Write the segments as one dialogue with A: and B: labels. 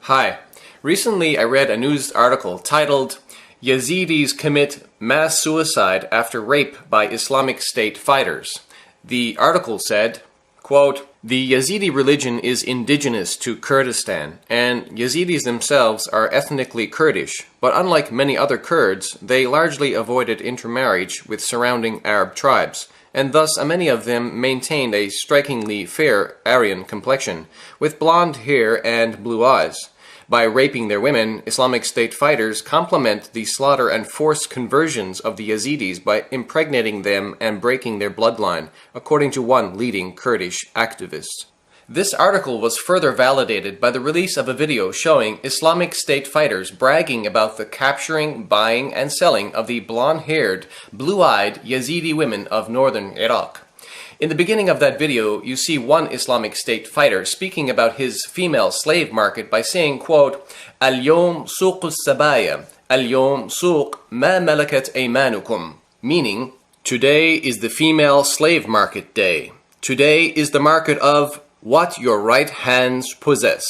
A: Hi. Recently I read a news article titled, "Yazidis Commit Mass Suicide After Rape by Islamic State Fighters." The article said, quote, "The Yazidi religion is indigenous to Kurdistan, and Yazidis themselves are ethnically Kurdish, but unlike many other Kurds, they largely avoided intermarriage with surrounding Arab tribes, and thus many of them maintained a strikingly fair Aryan complexion, with blonde hair and blue eyes. By raping their women, Islamic State fighters complement the slaughter and forced conversions of the Yazidis by impregnating them and breaking their bloodline, according to one leading Kurdish activist." This article was further validated by the release of a video showing Islamic State fighters bragging about the capturing, buying, and selling of the blonde-haired, blue-eyed Yazidi women of northern Iraq. In the beginning of that video, you see one Islamic State fighter speaking about his female slave market by saying, quote, "Al-yom suq al-sabaya, al-yom suq ma malakat aymanukum," meaning, today is the female slave market day. Today is the market of what your right hands possess.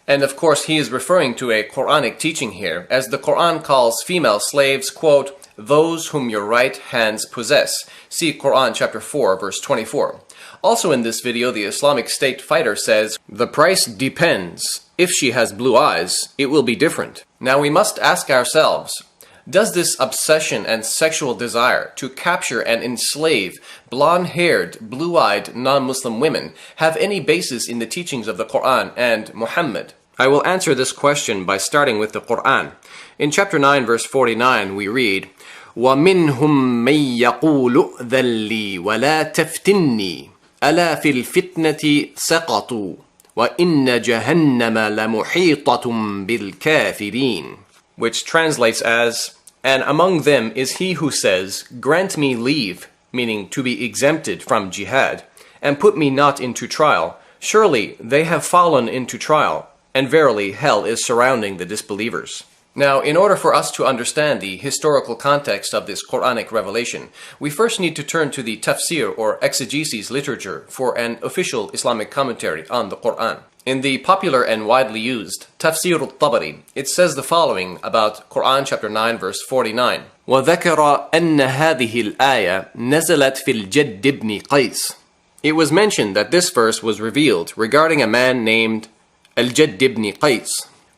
A: And of course, he is referring to a Quranic teaching here, as the Quran calls female slaves, quote, "those whom your right hands possess." See Quran chapter 4, verse 24. Also in this video, the Islamic State fighter says, "The price depends. If she has blue eyes, it will be different." Now we must ask ourselves, does this obsession and sexual desire to capture and enslave blonde-haired, blue-eyed non-Muslim women have any basis in the teachings of the Quran and Muhammad? I will answer this question by starting with the Quran. In chapter 9, verse 49, we read, وَمِنْهُمْ مَنْ يَقُولُ ذَلِّي وَلَا تَفْتِنِّي أَلَا فِي الْفِتْنَةِ سَقَطُوا وَإِنَّ جَهَنَّمَ لَمُحِيطَةٌ بِالْكَافِرِينَ, which translates as, "And among them is he who says, 'Grant me leave,' meaning to be exempted from jihad, and put me not into trial. Surely they have fallen into trial, and verily hell is surrounding the disbelievers." Now, in order for us to understand the historical context of this Quranic revelation, we first need to turn to the tafsir or exegesis literature for an official Islamic commentary on the Quran. In the popular and widely used Tafsir al-Tabari, it says the following about Quran chapter 9 verse 49. وَذَكَرَ أَنَّ هَذِهِ الْآيَةِ نَزَلَتْ فِي الْجَدِّ بْنِ قَيْسٍ. It was mentioned that this verse was revealed regarding a man named Al-Jadd ibn Qais.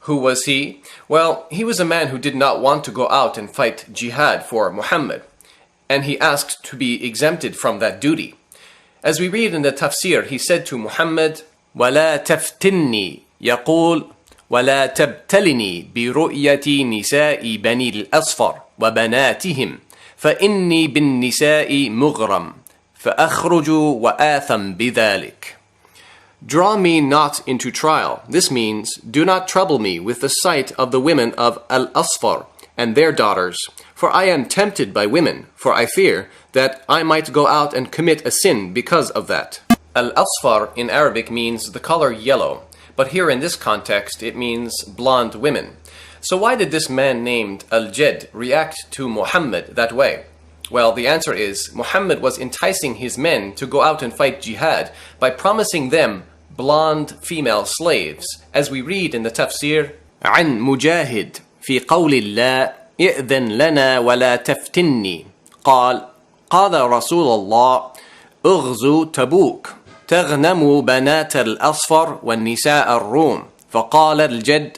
A: Who was he? Well, he was a man who did not want to go out and fight jihad for Muhammad, and he asked to be exempted from that duty. As we read in the tafsir, he said to Muhammad, وَلَا تَفْتِنِّي يَقُولُ وَلَا تَبْتَلِنِي بِرُؤْيَةِ نِسَاءِ بَنِي الْأَصْفَرِ وَبَنَاتِهِمْ فَإِنِّي بِالنِّسَاءِ مُغْرَمٌ فَأَخْرُجُ وَآثَمْ بِذَلِكَ. Draw me not into trial. This means, do not trouble me with the sight of the women of Al-Asfar and their daughters, for I am tempted by women, for I fear that I might go out and commit a sin because of that. Al-Asfar in Arabic means the color yellow, but here in this context it means blonde women. So why did this man named Al-Jadd react to Muhammad that way? Well, the answer is, Muhammad was enticing his men to go out and fight jihad by promising them blonde female slaves, as we read in the tafsir, عن مجاهد في قول الله إئذن لنا ولا تفتني قال رسول الله اغزوا تبوك تغنموا بنات الأصفر والنساء الروم فقال الجد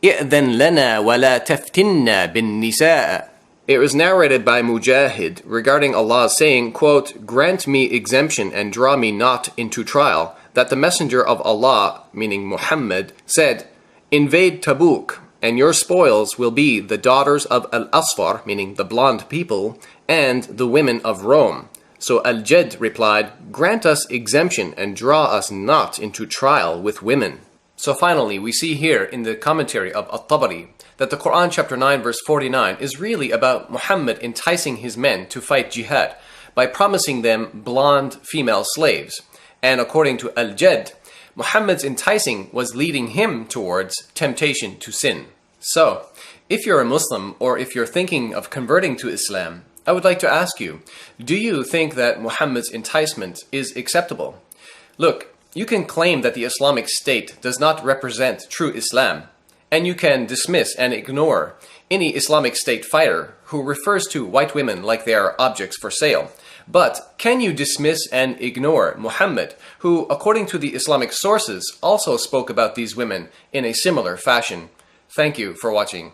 A: إئذن لنا ولا تفتنا بالنساء. It was narrated by Mujahid regarding Allah saying, quote, "Grant me exemption and draw me not into trial," that the messenger of Allah, meaning Muhammad, said, "Invade Tabuk, and your spoils will be the daughters of Al-Asfar," meaning the blonde people, "and the women of Rome." So Al-Jadd replied, "Grant us exemption and draw us not into trial with women." So finally, we see here in the commentary of At-Tabari that the Quran chapter 9 verse 49 is really about Muhammad enticing his men to fight jihad by promising them blonde female slaves. And according to Al-Jadd, Muhammad's enticing was leading him towards temptation to sin. So, if you're a Muslim or if you're thinking of converting to Islam, I would like to ask you, do you think that Muhammad's enticement is acceptable? Look, you can claim that the Islamic State does not represent true Islam, and you can dismiss and ignore any Islamic State fighter who refers to white women like they are objects for sale. But can you dismiss and ignore Muhammad, who, according to the Islamic sources, also spoke about these women in a similar fashion? Thank you for watching.